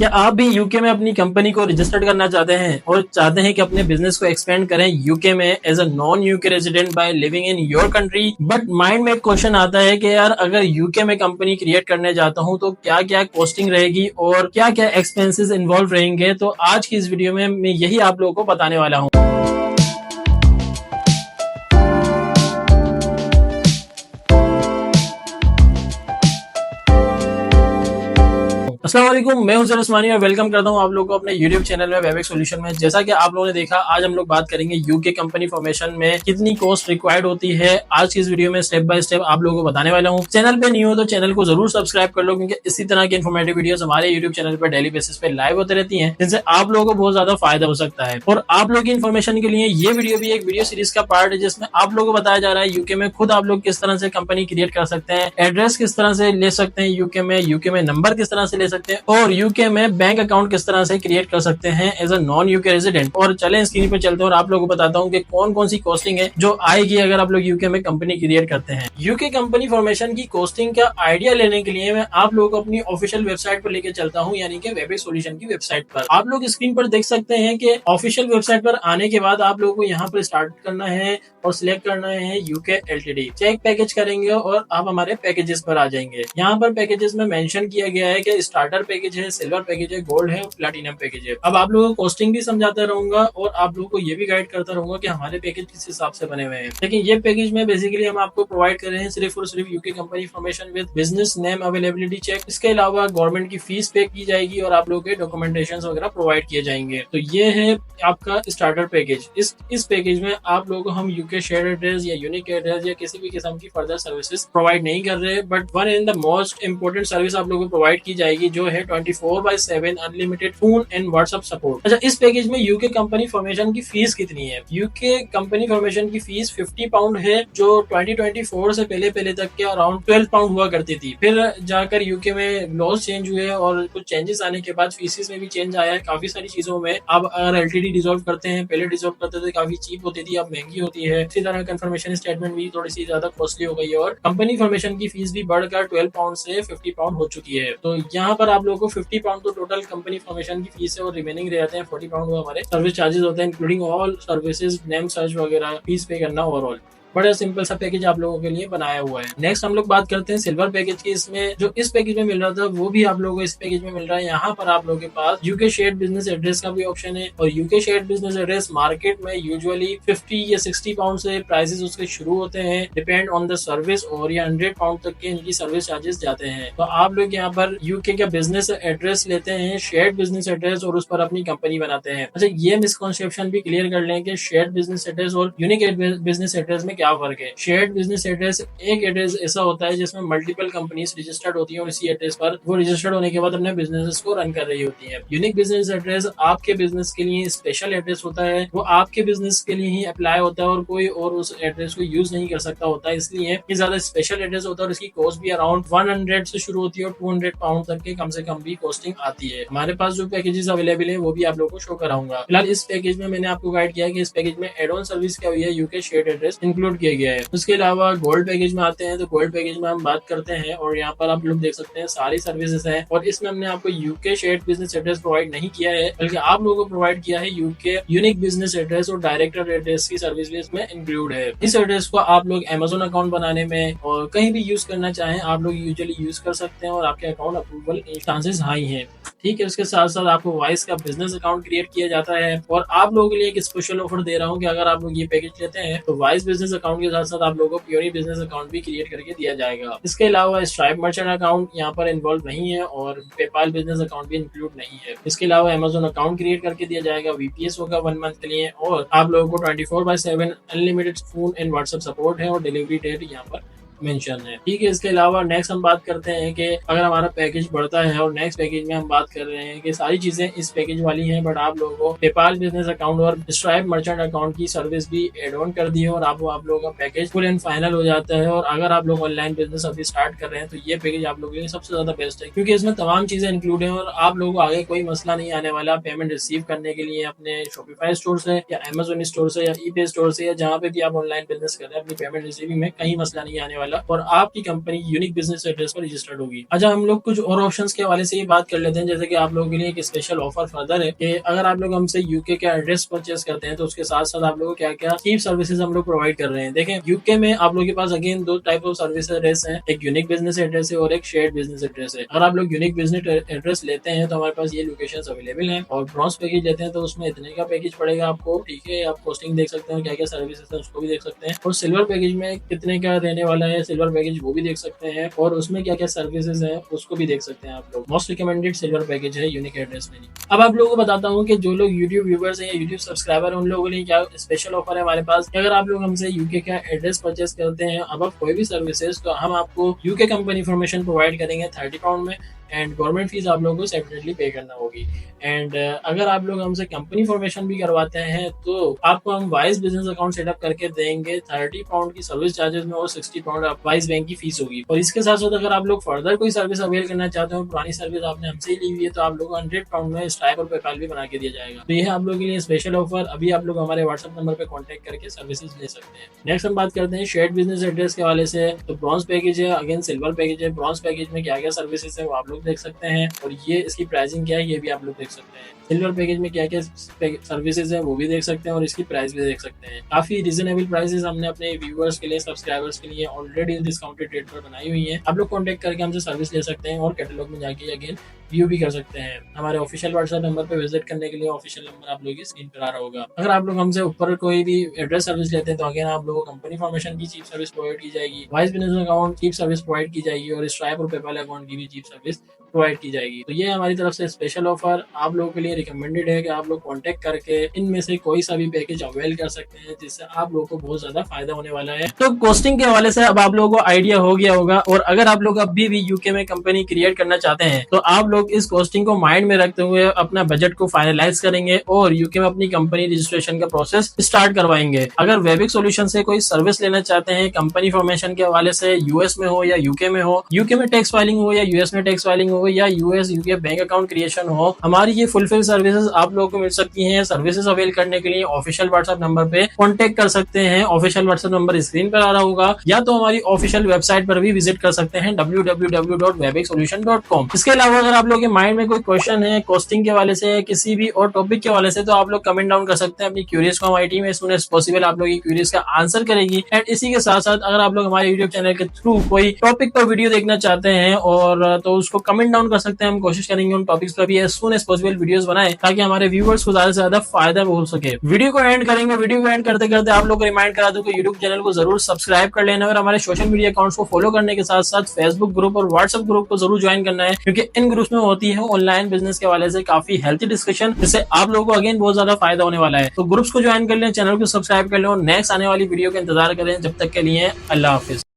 क्या आप भी यूके में अपनी कंपनी को रजिस्टर्ड करना चाहते हैं और चाहते हैं कि अपने बिजनेस को एक्सपेंड करें यूके में as a non UK resident by living in your country, but mind में एक क्वेश्चन आता है कि यार अगर यूके में कंपनी क्रिएट करने जाता हूं तो क्या क्या कॉस्टिंग रहेगी और क्या क्या एक्सपेंसेस इन्वॉल्व रहेंगे। तो आज की इस वीडियो में मैं यही आप लोगों को बताने वाला हूं। अस्सलाम वालेकुम, मैं हुसैन उस्मानी और वेलकम करता हूं आप लोगों को अपने YouTube चैनल में वेबएक्स सॉल्यूशन में। जैसा कि आप लोगों ने देखा, आज हम लोग बात करेंगे यूके कंपनी फॉर्मेशन में कितनी कॉस्ट रिक्वायर्ड होती है। आज की इस वीडियो में स्टेप बाय स्टेप आप लोगों को बताने वाला हूं। चैनल पे न्यू हो तो चैनल को जरूर सब्सक्राइब कर लो, क्योंकि इसी तरह की इन्फॉर्मेटिव वीडियोस हमारे यूट्यूब चैनल पर डेली बेसिस पे लाइव होते रहती है, जिनसे आप लोगों को बहुत ज्यादा फायदा हो सकता है। और आप लोगों की इन्फॉर्मेशन के लिए ये वीडियो भी एक वीडियो सीरीज का पार्ट है, जिसमें आप लोगों को बताया जा रहा है यूके में खुद आप लोग किस तरह से कंपनी क्रिएट कर सकते हैं, एड्रेस किस तरह से ले सकते हैं यूके में नंबर किस तरह से ले सकते हैं और यूके में बैंक अकाउंट किस तरह से क्रिएट कर सकते हैं as a non UK resident. और चलें स्क्रीन पर चलते हैं और आप लोगों को बताता हूं कि कौन कौन सी कॉस्टिंग है जो आएगी अगर आप लोग यूके में कंपनी क्रिएट करते हैं। यूके कंपनी फॉर्मेशन की कॉस्टिंग का आइडिया लेने के लिए मैं आप लोगों को अपनी ऑफिशियल वेबसाइट पर लेके चलता हूं, यानी कि वेबएक्स सॉल्यूशन की वेबसाइट पर। आप लोग स्क्रीन पर देख सकते हैं कि ऑफिशियल वेबसाइट पर आने के बाद आप लोगों को यहाँ पर स्टार्ट करना है और सिलेक्ट करना है यूके एलटीडी। चेक पैकेज करेंगे और आप हमारे पैकेजेस पर आ जाएंगे। यहाँ पर पैकेजेस में मेंशन किया गया है कि स्टार्टर पैकेज है, सिल्वर पैकेज है, गोल्ड है, प्लैटिनम पैकेज है। अब आप लोगों को कॉस्टिंग भी समझाता रहूंगा और आप लोगों को ये भी गाइड करता रहूंगा कि हमारे पैकेज किस हिसाब से बने हुए हैं। लेकिन ये पैकेज में बेसिकली हम आपको प्रोवाइड कर रहे हैं सिर्फ और सिर्फ UK company formation with business name availability check. इसके अलावा गवर्नमेंट की फीस पे की जाएगी और आप लोगों के डॉक्यूमेंटेशन वगैरह प्रोवाइड किए जाएंगे। तो ये है आपका स्टार्टर पैकेज। इस पैकेज में आप लोगों को हम यूके शेयर एड्रेस या यूनिक एड्रेस या किसी भी किस्म की फर्दर सर्विसेज प्रोवाइड नहीं कर रहे, but one in the most important service आप लोगों को प्रोवाइड की जाएगी, जो है 24/7 unlimited phone and WhatsApp support. अच्छा, इस पैकेज में यूके कंपनी फॉर्मेशन की फीस कितनी है? यूके कंपनी फॉर्मेशन की फीस 50 पाउंड है, जो 2024 से पहले तक के अराउंड 12 पाउंड हुआ करती थी। फिर जाकर यूके में लॉज चेंज हुए और कुछ चेंजेस आने के बाद फीसिस में भी चेंज आया है काफी सारी चीजों में। अब अगर एलटीडी डिसॉल्व करते हैं, पहले डिसॉल्व करते थे काफी चीप होती थी, अब महंगी होती है। इसी तरह कंफर्मेशन स्टेटमेंट भी थोड़ी सी ज्यादा कॉस्टली हो गई है और कंपनी फॉर्मेशन की फीस भी बढ़कर 12 पाउंड से 50 पाउंड हो चुकी है। तो यहाँ पर आप लोगों को 50 पाउंड तो टोटल कंपनी फॉर्मेशन की फीस है और रिमेनिंग रह जाते हैं 40 पाउंड वो हमारे सर्विस चार्जेस होते हैं, including all services, name search वगैरह फीस पे करना ओवरऑल। बड़ा सिंपल सा पैकेज आप लोगों के लिए बनाया हुआ है। नेक्स्ट हम लोग बात करते हैं सिल्वर पैकेज की। इसमें जो इस पैकेज में मिल रहा था वो भी आप लोगों को इस पैकेज में मिल रहा है। यहाँ पर आप लोगों के पास यूके शेयर्ड बिजनेस एड्रेस का भी ऑप्शन है और UK shared business address market में यूजुअली 50 या 60 पाउंड से प्राइसेस उसके शुरू होते हैं, डिपेंड ऑन द सर्विस, और ये 100 पाउंड तक के इनकी सर्विस चार्जेस जाते हैं। तो आप लोग यहाँ पर यूके का बिजनेस एड्रेस लेते हैं, शेयर्ड बिजनेस एड्रेस, और उस पर अपनी कंपनी बनाते हैं। अच्छा, ये मिसकॉन्सेप्शन भी क्लियर कर लें कि शेयर्ड बिजनेस एड्रेस और यूनिक बिजनेस एड्रेस में क्या फर्क है। शेयर्ड बिजनेस एड्रेस एक एड्रेस ऐसा होता है जिसमें मल्टीपल कंपनीज रजिस्टर्ड होती हैं और इसी एड्रेस पर वो रजिस्टर्ड होने के बाद अपने बिजनेस को रन कर रही होती हैं। यूनिक बिजनेस एड्रेस आपके बिजनेस के लिए स्पेशल एड्रेस होता है, वो आपके बिजनेस के लिए ही अप्लाई होता है और कोई और उस एड्रेस को यूज नहीं कर सकता होता है, इसलिए ये ज्यादा स्पेशल एड्रेस होता है और इसकी कॉस्ट भी अराउंड 100 से शुरू होती है और 200 पाउंड तक के कम से कम भी कॉस्टिंग आती है। हमारे पास जो पैकेजेस अवेलेबल है वो भी आप लोगों को शो कराऊंगा। फिलहाल इस पैकेज में मैंने आपको गाइड किया है कि इस पैकेज में एड ऑन सर्विस क्या हुई है, यूके शेयर्ड एड्रेस इंक्लूड किया गया है। उसके अलावा गोल्ड पैकेज में आते हैं तो गोल्ड पैकेज में हम बात करते हैं और यहाँ पर आप लोग देख सकते हैं सारी सर्विसेज हैं और इसमें हमने आपको UK shared business address provide नहीं किया है, बल्कि आप लोगों को प्रोवाइड किया है यूके यूनिक बिजनेस एड्रेस और डायरेक्टर एड्रेस की सर्विस भी इसमें इंक्लूड है। इस एड्रेस को आप लोग अमेजोन अकाउंट बनाने में और कहीं भी यूज करना चाहें आप लोग यूजुअली यूज कर सकते हैं और आपके अकाउंट अप्रूवल चांसेस हाई है। ठीक है, उसके साथ साथ आपको वाइस का बिजनेस अकाउंट क्रिएट किया जाता है और आप लोगों के लिए एक स्पेशल ऑफर दे रहा हूँ कि अगर आप लोग ये पैकेज लेते हैं तो वाइस बिजनेस अकाउंट के साथ साथ आप लोगों को प्योरी बिजनेस अकाउंट भी क्रिएट करके दिया जाएगा। इसके अलावा स्ट्राइप मर्चेंट अकाउंट यहाँ पर इन्वॉल्व नहीं है और पेपाल बिजनेस अकाउंट भी इंक्लूड नहीं है। इसके अलावा अमेजोन अकाउंट क्रिएट करके दिया जाएगा, वीपीएस होगा 1 मंथ के लिए और आप लोगों को 24/7 unlimited phone and WhatsApp support है और डिलीवरी डेट यहाँ पर मेंशन है। ठीक है, इसके अलावा नेक्स्ट हम बात करते हैं कि अगर हमारा पैकेज बढ़ता है और नेक्स्ट पैकेज में हम बात कर रहे हैं कि सारी चीजें इस पैकेज वाली हैं, बट आप लोगों को पेपाल बिजनेस अकाउंट और स्ट्राइप मर्चेंट अकाउंट की सर्विस भी एड ऑन कर दी है और आप लोगों का पैकेज फुल एंड फाइनल हो जाता है। और अगर आप लोग ऑनलाइन बिजनेस अभी स्टार्ट कर रहे हैं तो ये पैकेज आप लोगों के लिए सबसे ज्यादा बेस्ट है, क्योंकि इसमें तमाम चीजें इंक्लूड है और आप लोगों को आगे कोई मसला नहीं आने वाला। पेमेंट रिसीव करने के लिए अपने शॉपिफाई स्टोर से या अमेजोन स्टोर से या ईबे स्टोर से या जहाँ पे भी आप ऑनलाइन बिजनेस कर रहे हैं, अपनी पेमेंट रिसीविंग में कहीं मसला नहीं आने वाला। वाला और आपकी कंपनी यूनिक बिजनेस एड्रेस पर रजिस्टर्ड होगी। अच्छा, हम लोग कुछ और ऑप्शंस के हवाले से ये बात कर लेते हैं, जैसे कि आप लोगों के लिए एक स्पेशल ऑफर फर्दर है कि अगर आप लोग हमसे यूके का एड्रेस परचेस करते हैं तो उसके साथ साथ आप लोगों को क्या क्या चीप सर्विसेज हम लोग प्रोवाइड कर रहे हैं। देखें, यूके में आप लोगों के पास अगेन दो टाइप ऑफ सर्विस एड्रेस है, एक यूनिक बिजनेस एड्रेस है और एक शेयर्ड बिजनेस एड्रेस है। अगर आप लोग यूनिक बिजनेस एड्रेस लेते हैं तो हमारे पास ये लोकेशंस अवेलेबल हैं, और ब्रॉन्ज पैकेज लेते हैं तो उसमें इतने का पैकेज पड़ेगा आपको, ठीक है। आप कॉस्टिंग देख सकते हैं, क्या क्या सर्विसेज है उसको भी देख सकते हैं, और सिल्वर पैकेज में कितने का रहने वाला है सिल्वर पैकेज वो भी देख सकते हैं, और उसमें क्या क्या सर्विसेज है उसको भी देख सकते हैं आप लोग। मोस्ट रिकमेंडेड सिल्वर पैकेज है यूनिक एड्रेस में। अब आप लोगों को बताता हूँ कि जो लोग यूट्यूब व्यूवर्स हैं या यूट्यूब सब्सक्राइबर, उन लोगों के लिए क्या स्पेशल ऑफर है हमारे पास। अगर आप लोग हमसे यूके का एड्रेस परचेस करते हैं अब आप कोई भी सर्विसेज, तो हम आपको यूके कंपनी इन्फॉर्मेशन प्रोवाइड करेंगे 30 पाउंड में, एंड गवर्नमेंट फीस आप लोगों को सेपरेटली पे करना होगी। एंड अगर आप लोग हमसे कंपनी फॉर्मेशन भी करवाते हैं तो आपको हम वाइज बिजनेस अकाउंट सेटअप करके देंगे 30 पाउंड की सर्विस चार्जेस में, और 60 पाउंड वाइज बैंक की फीस होगी। और इसके साथ साथ अगर आप लोग फर्दर कोई सर्विस अवेल करना चाहते हो, पुरानी सर्विस आपने हमसे ही ली हुई है, तो आप लोग को 100 पाउंड में स्ट्राइप और पेपाल भी बना के दिया जाएगा। तो ये है आप लोगों के लिए स्पेशल ऑफर। अभी आप लोग हमारे व्हाट्सएप नंबर पर कॉन्टेक्ट करके सर्विसेज ले सकते हैं। नेक्स्ट हम बात करते हैं शेयर्ड बिजनेस एड्रेस के हवाले से। तो ब्रॉन्ज पैकेज है, अगेन सिल्वर पैकेज है। ब्रॉन्ज पैकेज में क्या क्या सर्विसेज है वो आप लोग देख सकते हैं, और ये इसकी प्राइसिंग क्या है ये भी आप लोग देख सकते हैं। सिल्वर पैकेज में क्या क्या सर्विसेज है वो भी देख सकते हैं, और इसकी प्राइस भी देख सकते हैं। काफी रीजनेबल प्राइसेस हमने अपने व्यूअर्स के लिए, सब्सक्राइबर्स के लिए ऑलरेडी डिस्काउंटेड रेट पर बनाई हुई है। आप लोग कॉन्टेक्ट करके हमसे सर्विस ले सकते हैं, और कैटलॉग में जाके अगेन व्यू भी कर सकते हैं। हमारे ऑफिशियल व्हाट्सएप नंबर पे विजिट करने के लिए ऑफिशियल नंबर आप लोगों की स्क्रीन पर आ रहा होगा। अगर आप लोग हमसे ऊपर कोई भी एड्रेस सर्विस लेते हैं तो अगेन आप लोगों को कंपनी फॉर्मेशन की चीप सर्विस प्रोवाइड की जाएगी, Wise business account cheap service provide की जाएगी, और स्ट्राइप और पेपाल अकाउंट की भी चीप सर्विस प्रोवाइड की जाएगी। तो ये हमारी तरफ से स्पेशल ऑफर आप लोगों के लिए रिकमेंडेड है कि आप लोग कांटेक्ट करके इनमें से कोई सा भी पैकेज अवेल कर सकते हैं, जिससे आप लोगों को बहुत ज्यादा फायदा होने वाला है। तो कॉस्टिंग के हवाले से अब आप लोगों को आइडिया हो गया होगा, और अगर आप लोग अभी भी यूके में कंपनी क्रिएट करना चाहते हैं तो आप लोग इस कॉस्टिंग को माइंड में रखते हुए अपना बजट को फाइनलाइज करेंगे और यूके में अपनी कंपनी रजिस्ट्रेशन का प्रोसेस स्टार्ट करवाएंगे। अगर वेबिक्स सॉल्यूशन से कोई सर्विस लेना चाहते हैं कंपनी फॉर्मेशन के हवाले से, यूएस में हो या यूके में हो, यूके में टैक्स फाइलिंग हो या यूएस में टैक्स फाइलिंग हो, या US UK bank account creation हो, हमारी ये फुलफिल सर्विसेज आप लोगों को मिल सकती हैं। सर्विसेज अवेल करने के लिए ऑफिशियल व्हाट्सएप नंबर पे कांटेक्ट कर सकते हैं। ऑफिशियल व्हाट्सएप नंबर स्क्रीन पर आ रहा होगा, या तो हमारी ऑफिशियल वेबसाइट पर भी विजिट कर सकते हैं www.webicsolution.com। इसके अलावा अगर आप लोगों के माइंड में कोई क्वेश्चन है कॉस्टिंग के हवाले से, किसी भी और टॉपिक के हवाले से, तो आप लोग कमेंट डाउन कर सकते हैं। अपनी क्यूरीज को हमारी team as soon as possible आप लोग की क्यूरीज का आंसर करेगी। एंड इसी के साथ साथ अगर आप लोग हमारे यूट्यूब चैनल के थ्रू कोई टॉपिक पर वीडियो देखना चाहते हैं और तो उसको कमेंट डाउन कर सकते हैं। हम कोशिश करेंगे उन टॉपिक्स पर भी as soon as possible videos बनाएं, ताकि हमारे व्यूअर्स को ज्यादा से ज्यादा फायदा हो सके। वीडियो को एंड करेंगे, वीडियो को एंड करते करते आप लोग को रिमाइंड करा दूं कि यूट्यूब चैनल को जरूर सब्सक्राइब कर लेना, और हमारे सोशल मीडिया अकाउंट्स को फॉलो करने के साथ साथ फेसबुक ग्रुप और व्हाट्सएप ग्रुप को जरूर ज्वाइन करना है, क्योंकि इन ग्रुप्स में होती है ऑनलाइन बिजनेस के हवाले से काफी हेल्थी डिस्कशन, जिससे आप लोगों को अगेन बहुत ज्यादा फायदा होने वाला है। तो ग्रुप्स को ज्वाइन कर लें, चैनल को सब्सक्राइब कर लें, और नेक्स्ट आने वाली वीडियो का इंतजार करें। जब तक के लिए अल्लाह हाफिज।